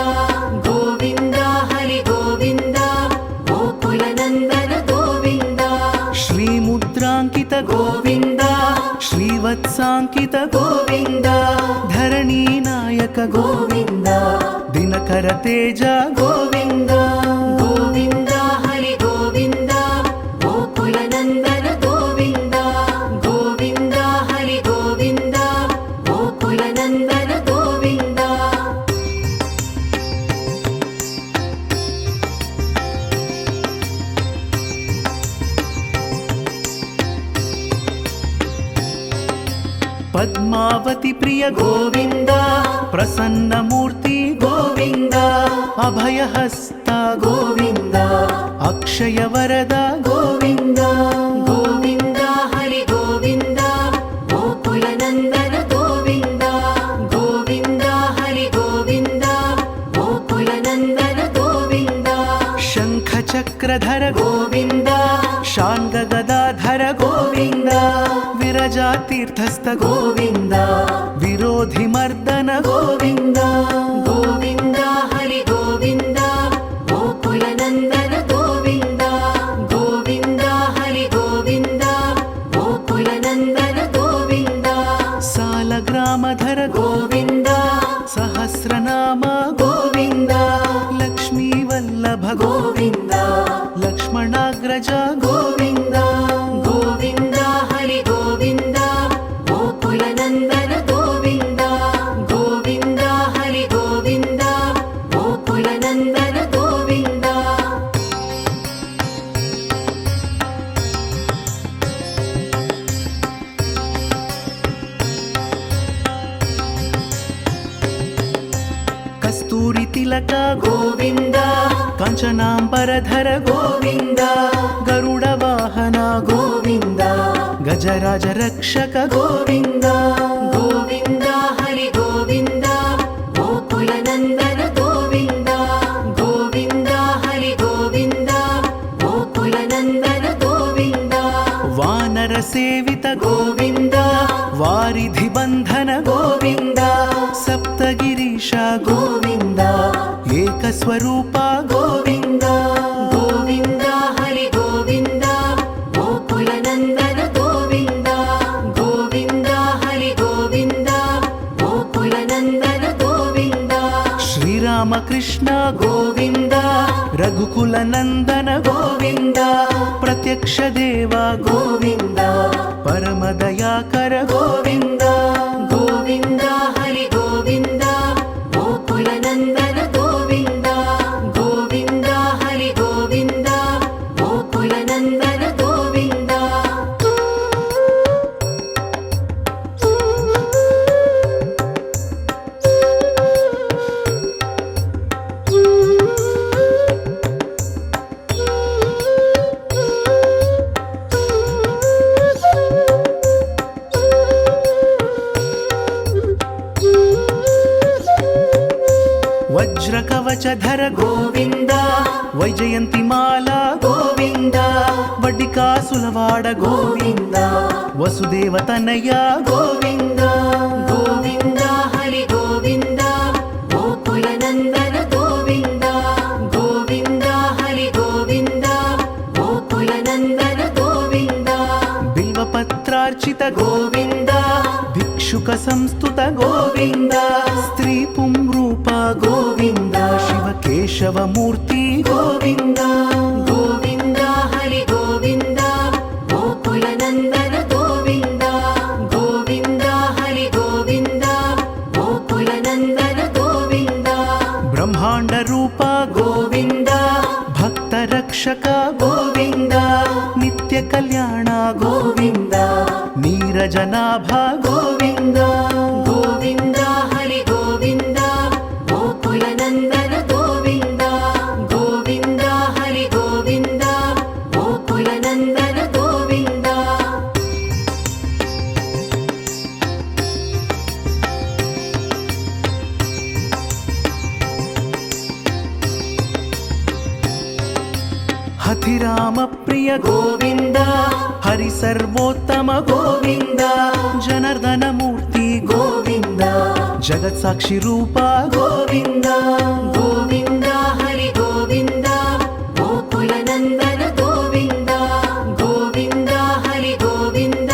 ಗೋವಿಂದ ಹರಿ ಗೋವಿಂದ ಗೋಕುಲನಂದನ ಗೋವಿಂದ ಶ್ರೀ ಮುದ್ರಾಂಕಿತ ಗೋವಿಂದ ಶ್ರೀವತ್ಸಾಂಕಿತ ಗೋವಿಂದ ಧರಣಿ ನಾಯಕ ಗೋವಿಂದ ದಿನಕರ ತೇಜ ಗೋವಿಂದ ಗೋವಿಂದ ಹರಿ ಗೋವಿಂದ ಗೋಕುಲನಂದನ ಗೋವಿಂದ ಗೋವಿಂದ ಹರಿ ಗೋವಿಂದ ಗೋಕುಲನಂದನ ಗೋವಿಂದ ಪದ್ಮಾವತಿ ಪ್ರಿಯ ಗೋವಿಂದ ಪ್ರಸನ್ನ ಮೂರ್ತಿ ಗೋವಿಂದ ಅಭಯ ಹಸ್ತ ಗೋವಿಂದ ಅಕ್ಷಯ ವರದ ಗೋವಿಂದ ಗೋವಿಂದ ಹರಿ ಗೋವಿಂದ ಗೋಕುಲನಂದನ ಗೋವಿಂದ ಗೋವಿಂದ ಹರಿ ಗೋವಿಂದ ಗೋಕುಲನಂದನ ಗೋವಿಂದ ಶಂಖ ಚಕ್ರಧರ ಗೋವಿಂದ ಶಾಂಗ ಗದಾಧರ ಗೋವಿಂದ ವಿರಜಾ ತೀರ್ಥಸ್ಥ ಗೋವಿಂದ ವಿರೋಧಿ ಮರ್ದನ ಗೋವಿಂದ ಗೋವಿಂದ ಹರಿ ಗೋವಿಂದ ಗೋಕುಲನಂದನ ಗೋವಿಂದ ಗೋವಿಂದ ಹರಿ ಗೋವಿಂದ ಗೋಕುಲನಂದನ ಗೋವಿಂದ ಸಾಲಗ್ರಾಮಧರ ಗೋವಿಂದ ಸಹಸ್ರನಾಮ ಗೋವಿಂದ ಲಕ್ಷ್ಮೀ ವಲ್ಲಭ ಗೋವಿಂದ ಲಕ್ಷ್ಮಣಾಗ್ರಜ ಗೋವಿಂದ ಗೋವಿಂದ ಹರಿ ಗೋವಿಂದ ಗೋಕುಲನಂದನ ಗೋವಿಂದ ಗೋವಿಂದ ಹರಿ ಗೋವಿಂದ ಗೋಕುಲನಂದನ ಗೋವಿಂದ ಕಸ್ತೂರಿ कीलक गोविन्द काञ्चनाम्बरधर गोविन्द गरुडवाहन गोविन्द गजराज रक्षक गोविन्द गोविन्द हरि गोविन्द गोकुलनन्दन गोविन्द गोविन्द हरि गोविन्द गोकुलनन्दन गोविन्द वानर सेवित गोविन्द वारिधि बन्धन गोविन्द सप्तगिरीश गोविन्द एकस्वरूप गोविन्द गोविन्द हरि गोविन्द गोकुलनन्दन गोविन्द गोविन्द हरि गोविन्द गोकुलनन्दन गोविन्द श्रीरामकृष्ण गोविन्द रघुकुलनन्दन गोविन्द प्रत्यक्ष देव गोविन्द परमदयाकर गोविन्द गोविन्द हरि गोविन्द गोकुलनन्दन गोविन्द गोविन्द हरि गोविन्द गोकुलनन्दन गोविन्द वज्रकवचधर गोविन्द वैजयन्तिमाला गोविन्द वड्डिकासुलवाड गोविन्द वसुदेवतनया गोविन्द गोविन्द हरि गोविन्द गोकुलनन्दन गोविन्द गोविन्द हरि गोविन्द गोकुलनन्दन गोविन्द बिल्वपत्रार्चित गोविन्द भिक्षुक संस्तुत गोविन्द स्त्री पुंरूप गोविन्द शिवकेशवमूर्ति गोविन्द गोविन्द हरि गोविन्द गोकुलनन्दन गोविन्द गोविन्द हरि गोविन्द गोकुलनन्दन गोविन्द ब्रह्माण्ड रूप गोविन्द भक्तरक्षक गोविन्द नित्य कल्याण गोविन्द नीरजनाभ गोविन्द गोविन्द हरि गोविन्द गोकुलनन्दन गोविन्द गोविन्द हरि गोविन्द गोकुलनन्दन गोविन्द हथिराम प्रिय गोविन्द हरि सर्वोत्तम गोविन्द जनार्दन मूर्ति गोविन्द जगत् साक्षी रूप गोविन्द गोविन्द हरि गोविन्द गोकुलनन्दन गोविन्द गोविन्द हरि गोविन्द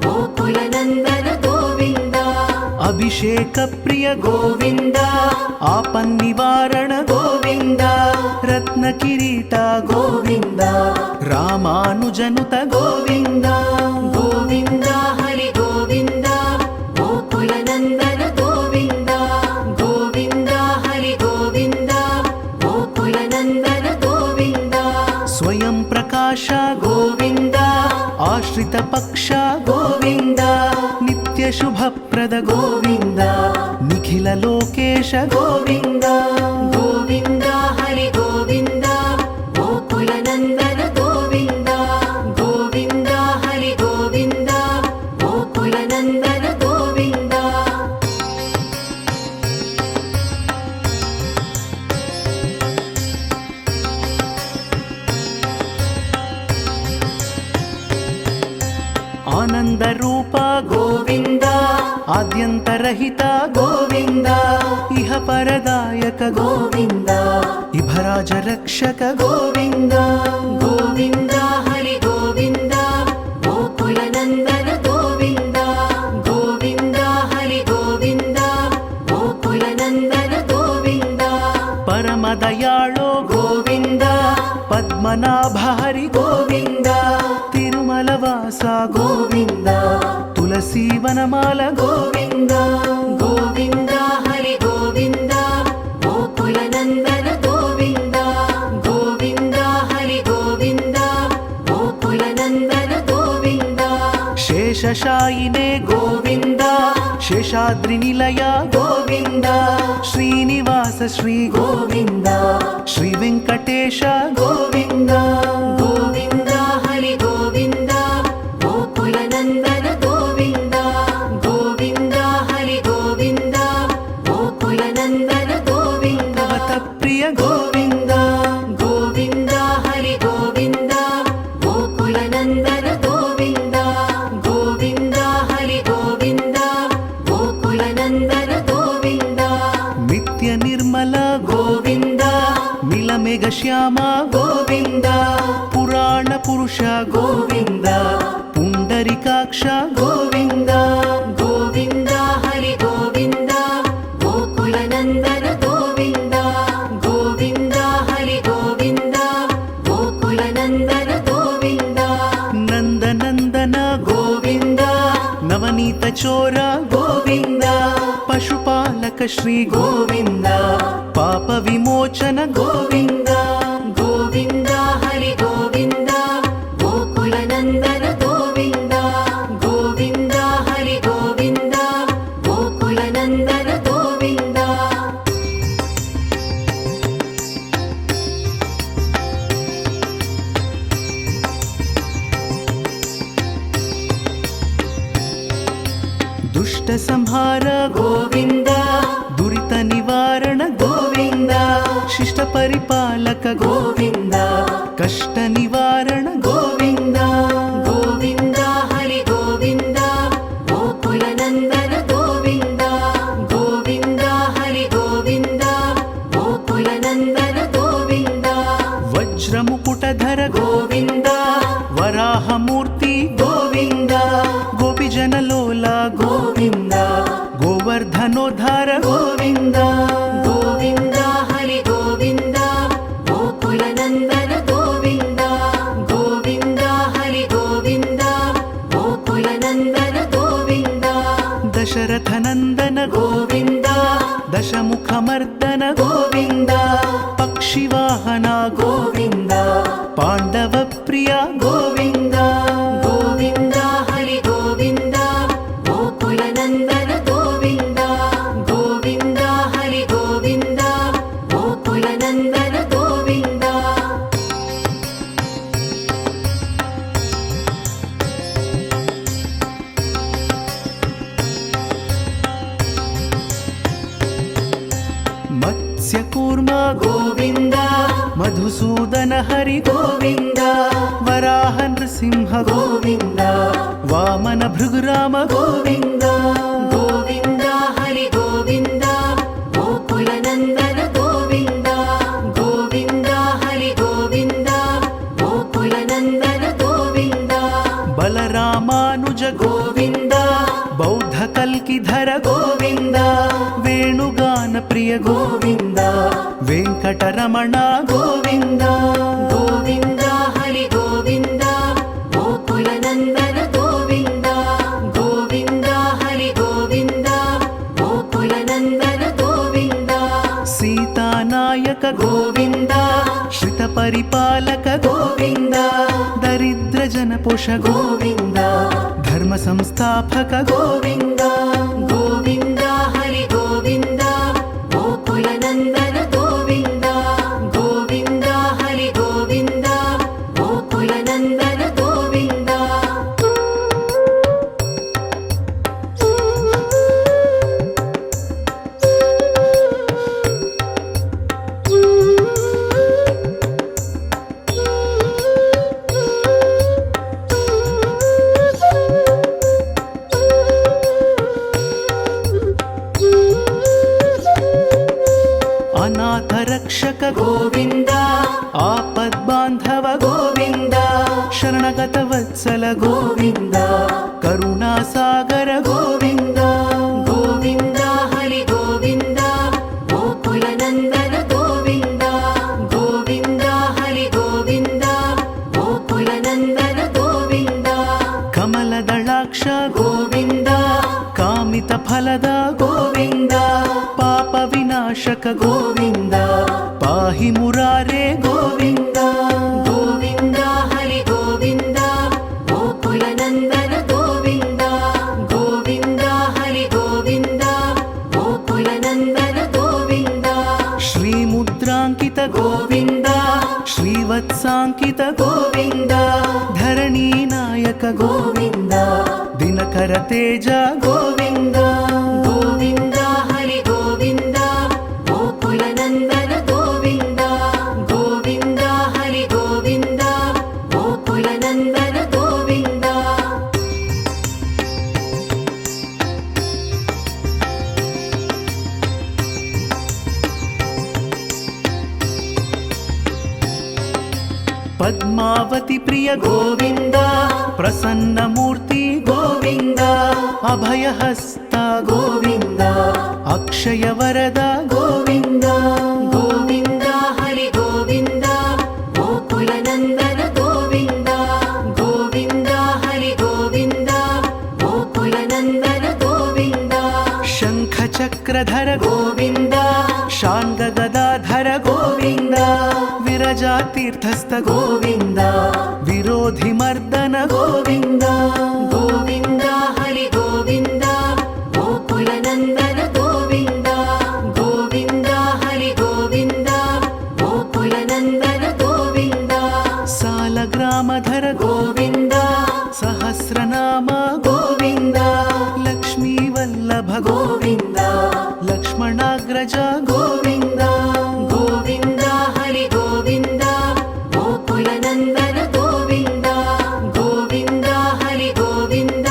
गोकुलनन्दन गोविन्द अभिषेक प्रिय गोविन्द आपन्निवारण गोविन्द रत्न किरीट गोविन्द रामानुजनुत गोविन्द गोविन्द हरि गोविन्द गोकुलनन्दन गोविन्द गोविन्द हरि गोविन्द गोकुलनन्दन गोविन्द स्वयं प्रकाश गोविन्द आश्रित पक्ष गोविन्द नित्य शुभप्रद गोविन्द निखिल लोकेश गोविन्द गोविन्द हरि गोविन्द गोकुलनन्दन गोविन्द गोविन्द हरि गोविन्द गोकुलनन्दन गोविन्द आनंद रूप गोविन्द आद्यन्तरहित गोविन्द इह परदायक गोविन्द इभराज रक्षक गोविन्द गोविन्द हरि गोविन्द गोकुलनन्दन गोविन्द गोविन्द हरि गोविन्द गोकुलनन्दन गोविन्द परम दयाळो गोविन्द पद्मनाभ हरि गोविन्द तिरुमलवास गोविन्द तुलसी वनमाल गोविन्द गोविन्द हरि गोविन्द गोकुलनन्दन गोविन्द गोविन्द हरि गोविन्द गोकुलनन्दन गोविन्द शेषशायिने गोविन्द శేషాద్రి నిలయ గోవింద శ్రీనివాస శ్రీ గోవింద శ్రీ వెంకటేశ గోవింద గోవింద హరి గోవింద గోకుల నందన గోవింద గోవింద హరి గోవింద గోకుల నందన గోవింద భవత ప్రియ గోవింద గోవింద హరి గోవింద గోకుల నందన గోవింద గోవింద హరి గోవింద గోకుల నందన గోవింద నిత్య నిర్మల గోవింద నీలమేఘ శ్యామ గోవింద పురాణ పురుష గోవింద పుండరికాక్ష గోవింద గోవింద హరి గోవింద గోకుల నందన గోవింద గోవింద హరి గోవింద గోకుల నందన గోవింద నందనందన గోవింద నవనీత చోర గోవింద పశుపాలక శ్రీ గోవింద పాప విమోచన గోవింద గోవింద హరి గోవింద గోకుల నందన గోవింద గోవింద హరి గోవింద గోకుల నందన గోవింద దుష్ట సంహార గోవింద దురిత నివారణ గోవింద శిష్ట పరిపాలక గోవింద కష్ట నివారణ గోవింద గోవింద హరి గోవింద గోకుల నందన గోవింద గోవింద హరి గోవింద గోకుల నందన గోవింద వజ్రముకుటధర గోవింద వరాహమూర్తి గోవింద గోపిజనలోల గోవింద గోవర్ధనోద్ధార గోవింద గోవింద హరి గోవింద గోకుల నందన గోవింద గోవింద హరి గోవింద గోకుల నందన గోవింద దశరథ నందన గోవింద దశముఖమర్దన గోవింద పక్షివాహన గోవింద పాండవ ప్రియ గోవింద గోవింద హరి గోవింద గోకుల నందన గోవింద గోవింద హరి గోవింద గోకుల నందన గోవింద మత్స్యకూర్మ గోవింద మధుసూదన హరి గోవింద వరాహ నృసింహ గోవింద వామన భృగురామ గోవింద గోవింద హరి గోవింద గోకుల నందన గోవింద గోవింద హరి గోవింద గోకుల నందన గోవింద బలరామానుజ గోవింద బౌద్ధ కల్కిధర గోవింద వేణుగాన ప్రియ గోవింద వెంకటరమణ గోవింద గోవింద హరి గోవింద గోకుల నందన గోవింద గోవింద హరి గోవింద గోకుల నందన గోవింద సీతానాయక గోవింద శ్రిత పరిపాలక గోవింద దరిద్ర జన పోష గోవింద ధర్మ సంస్థాపక గోవింద గోవింద హరి గోవింద గోకుల నందన గోవింద గోవింద హరి గోవింద గోకుల నందన గోవింద అనాథ రక్షక గోవింద ఆపద్బాంధవ గోవింద శరణగత వత్సల గోవింద కరుణాసాగర గోవింద గోవింద హరి గోవింద గోకుల నందన గోవింద గోవింద హరి గోవింద గోకుల నందన గోవింద కమలదళాక్ష గోవింద కామిత ఫలద గోవింద పాప వినాశక గోవింద పాహి మురారే గోవింద గోవింద హరి గోవింద గోకుల నందన గోవింద గోవింద హరి గోవింద ಶ್ರೀಮುದ್ರಾಂಕಿತ ಗೋವಿಂದ ಶ್ರೀವತ್ಸಾಂಕಿತ ಗೋವಿಂದ ಧರಣಿ ನಾಯಕ ಗೋವಿಂದ ದಿನಕರ ತೇಜ ಗೋವಿಂದ ಗೋವಿಂದ ಹರಿ ಗೋವಿಂದ ಗೋಕುಲ ನಂದನ ಗೋವಿಂದ ಗೋವಿಂದ ಹರಿ ಗೋವಿಂದ ಗೋಕುಲ ನಂದನ ಗೋವಿಂದ ಪದ್ಮಾವತಿ ಪ್ರಿಯ ಗೋವಿಂದ ಪ್ರಸನ್ನ ಮೂರ್ತಿ ಗೋವಿಂದ ಅಭಯಹಸ್ತ ಗೋವಿಂದ ಅಕ್ಷಯ ವರದ ಗೋವಿಂದ ಗೋವಿಂದ ಹರಿ ಗೋವಿಂದ ಗೋಕುಲ ನಂದನ ಗೋವಿಂದ ಗೋವಿಂದ ಹರಿ ಗೋವಿಂದ ಗೋಕುಲ ನಂದನ ಗೋವಿಂದ ಶಂಖ ಚಕ್ರಧರ ಗೋವಿಂದ ಶಾಂಗ ಗದಾಧರ ಗೋವಿಂದ ವಿರಜಾ ತೀರ್ಥಸ್ಥ ಗೋವಿಂದ ವಿರೋಧಿ ಮರ್ದನ ಗೋವಿಂದ ಗೋವಿಂದ ಹರಿ ಗೋವಿಂದ ಗೋಕುಲ ನಂದನ ಗೋವಿಂದ ಗೋವಿಂದ ಹರಿ ಗೋವಿಂದ ಗೋಕುಲ ನಂದನ ಗೋವಿಂದ ಸಾಲಗ್ರಾಮಧರ ಗೋವಿಂದ ಸಹಸ್ರನಾಮ ಗೋವಿಂದ ಲಕ್ಷ್ಮೀ ವಲ್ಲಭ ಗೋವಿಂದ ಲಕ್ಷ್ಮಣಾಗ್ರಜ ಗೋವಿಂದ ಗೋವಿಂದ ಹರಿ ಗೋವಿಂದ ಗೋಕುಲ ನಂದನ ಗೋವಿಂದ ಗೋವಿಂದ ಹರಿ ಗೋವಿಂದ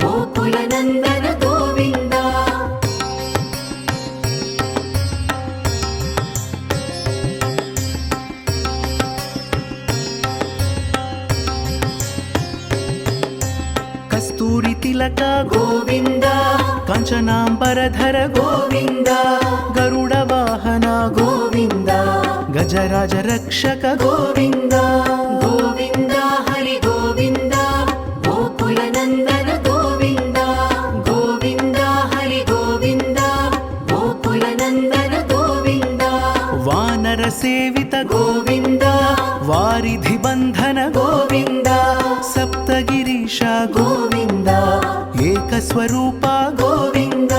ಗೋಕುಲ ನಂದನ ಗೋವಿಂದ ಕಸ್ತೂರಿ ತಿಲಕ ಗೋವಿಂದ ಕಾಂಚನಾಂಬರಧರ ಗೋವಿಂದ ಗರುಡ ವಾಹನ ಗೋವಿಂದ ಗಜರಾಜ ರಕ್ಷಕ ಗೋವಿಂದ ಗೋವಿಂದ ಹರಿ ಗೋವಿಂದ ಗೋಕುಲ ನಂದನ ಗೋವಿಂದ ಗೋವಿಂದ ಹರಿ ಗೋವಿಂದ ಗೋಕುಲ ನಂದನ ಗೋವಿಂದ ವಾನರ ಸೇವಿತ ಗೋವಿಂದ ವಾರಿಧಿ ಬಂಧನ ಗೋವಿಂದ ಸಪ್ತಗಿರೀಶ ಗೋವಿಂದ ಏಕಸ್ವರೂಪ ಗೋವಿಂದ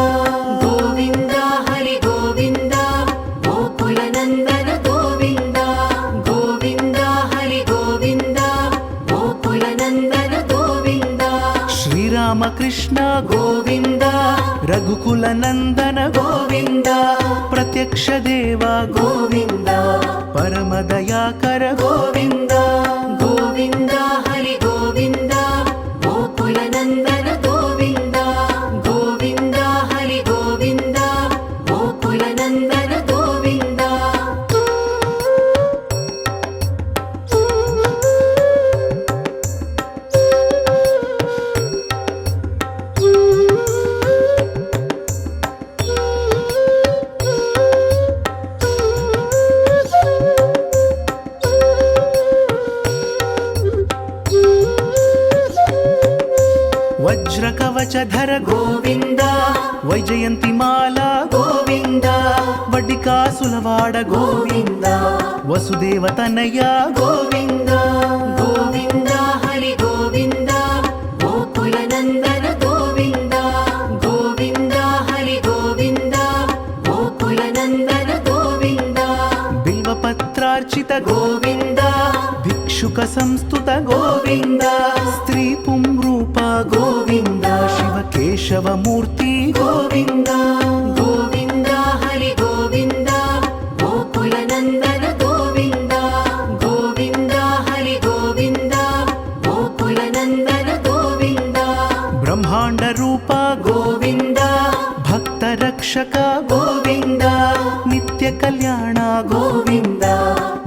ಗೋವಿಂದ ಹರಿ ಗೋವಿಂದ ಗೋಕುಲ ನಂದನ ಗೋವಿಂದ ಗೋವಿಂದ ಹರಿ ಗೋವಿಂದ ಗೋಕುಲ ನಂದನ ಗೋವಿಂದ ಶ್ರೀರಾಮಕೃಷ್ಣ ಗೋವಿಂದ ರಘುಕುಲ ನಂದನ ಗೋವಿಂದ ಪ್ರತ್ಯಕ್ಷ ದೇವ ಗೋವಿಂದ ಪರಮ ದಯಾಕರ ಗೋವಿಂದ ಗೋವಿಂದ ಹರಿ ಗೋವಿಂದ ಗೋಕುಲ ನಂದನ ಗೋವಿಂದ ಗೋವಿಂದ ಹರಿ ಗೋವಿಂದ ಗೋಕುಲ ನಂದನ ಗೋವಿಂದ ವಜ್ರ ಕವಚಧರ ಗೋವಿಂದ ವೈಜಯಂತಿ ಮಾಲಾ ಗೋವಿಂದ ವಡ್ಡಿಕಾಸುಲವಾಡ ಗೋವಿಂದ ವಸುದೇವ ತನಯ ಗೋವಿಂದ ಗೋವಿಂದ ಹರಿ ಗೋವಿಂದ ಗೋಕುಲ ನಂದನ ಗೋವಿಂದ ಗೋವಿಂದ ಹರಿ ಗೋವಿಂದ ಗೋಕುಲ ನಂದನ ಗೋವಿಂದ ಬಿಲ್ವಪತ್ರಾರ್ಚಿತ ಗೋವಿಂದ ಭಿಕ್ಷುಕ ಸಂಸ್ತುತ ಗೋವಿಂದ ಸ್ತ್ರೀ ಪುಂರೂಪ ಗೋವಿಂದ ಶಿವಕೇಶವ ಮೂರ್ತಿ ಗೋವಿಂದ ಗೋವಿಂದ ಹರಿ ಗೋವಿಂದ ಗೋಕುಲ ನಂದನ ಗೋವಿಂದ ಗೋವಿಂದ ಹರಿ ಗೋವಿಂದ ಗೋಕುಲ ನಂದನ ಗೋವಿಂದ ಬ್ರಹ್ಮಾಂಡ ರೂಪ ಗೋವಿಂದ ಭಕ್ತ ರಕ್ಷಕ ಗೋವಿಂದ ನಿತ್ಯ ಕಲ್ಯಾಣ ಗೋವಿಂದ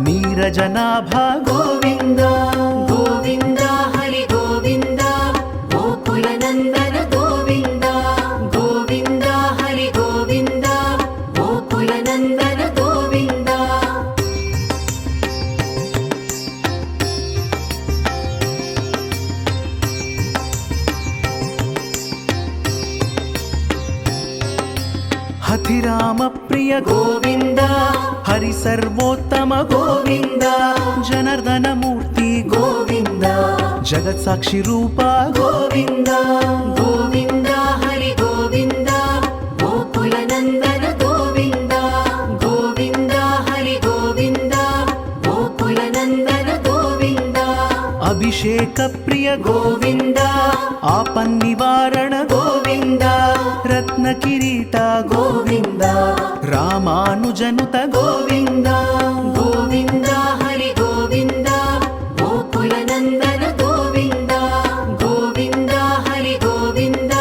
ನೀರಜನಾಭ ಗೋವಿಂದ ಗೋವಿಂದ ಹರಿ ಗೋವಿಂದ ಗೋಕುಲ ನಂದನ ಗೋವಿಂದ ಗೋವಿಂದ ಹರಿ ಗೋವಿಂದ ಗೋಕುಲ ನಂದನ ಗೋವಿಂದ ಹಥಿರಾಮ ಪ್ರಿಯ ಗೋವಿಂದ ಹರಿ ಸರ್ವೋತ್ತಮ ಗೋವಿಂದ ಜನಾರ್ದನ ಮೂರ್ತಿ ಗೋವಿಂದ ಜಗತ್ ಸಾಕ್ಷಿ ರೂಪ ಗೋವಿಂದ ಗೋವಿಂದ ಹರಿ ಗೋವಿಂದ ಗೋಕುಲ ನಂದನ ಗೋವಿಂದ ಗೋವಿಂದ అభిషేక ప్రియ గోవింద ఆపన్నివారణ గోవింద రత్న కిరీట గోవింద రామానుజనుత గోవింద గోవింద హరి గోవింద గోకుల నందన గోవింద గోవింద హరి గోవింద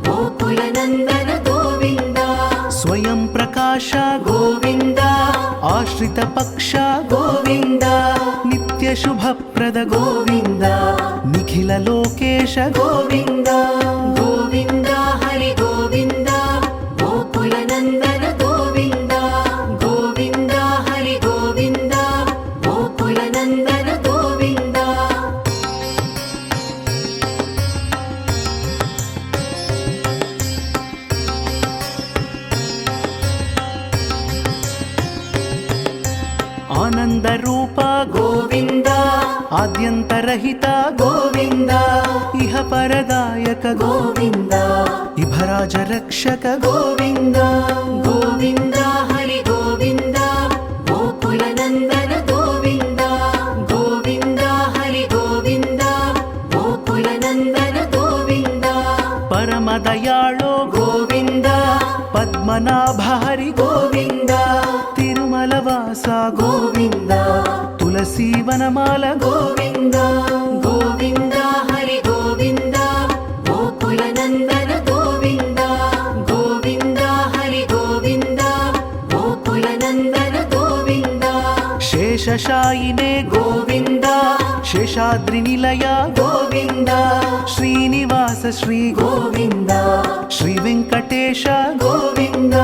గోకుల నందన గోవింద స్వయం ప్రకాశ గోవింద ఆశ్రిత పక్ష గోవింద నిత్య శుభప్రద గోవింద నిఖిల లోకేశ గోవింద గోవింద హరి గోవింద గోకుల నందన గోవింద గోవింద హరి గోవింద గోకుల నందన గోవింద ఆనంద రూప గోవింద ఆద్యంతరహిత గోవింద ఇహ పరదాయక గోవింద ఇభరాజ రక్షక గోవింద గోవింద హరి గోవింద గోకుల నందన గోవింద గోవింద హరి గోవింద గోకుల నందన గోవింద పరమదయాళో గోవింద పద్మనాభ హరి గోవింద తిరుమలవాస గోవింద తులసీ వనమాల గోవింద గోవింద హరి గోవింద గోకుల నందన గోవింద గోవింద హరి గోవింద గోకుల నందన గోవింద శేషశాయినే గోవింద శేషాద్రి నిలయ గోవింద శ్రీనివాస శ్రీ గోవింద శ్రీ వెంకటేశ గోవింద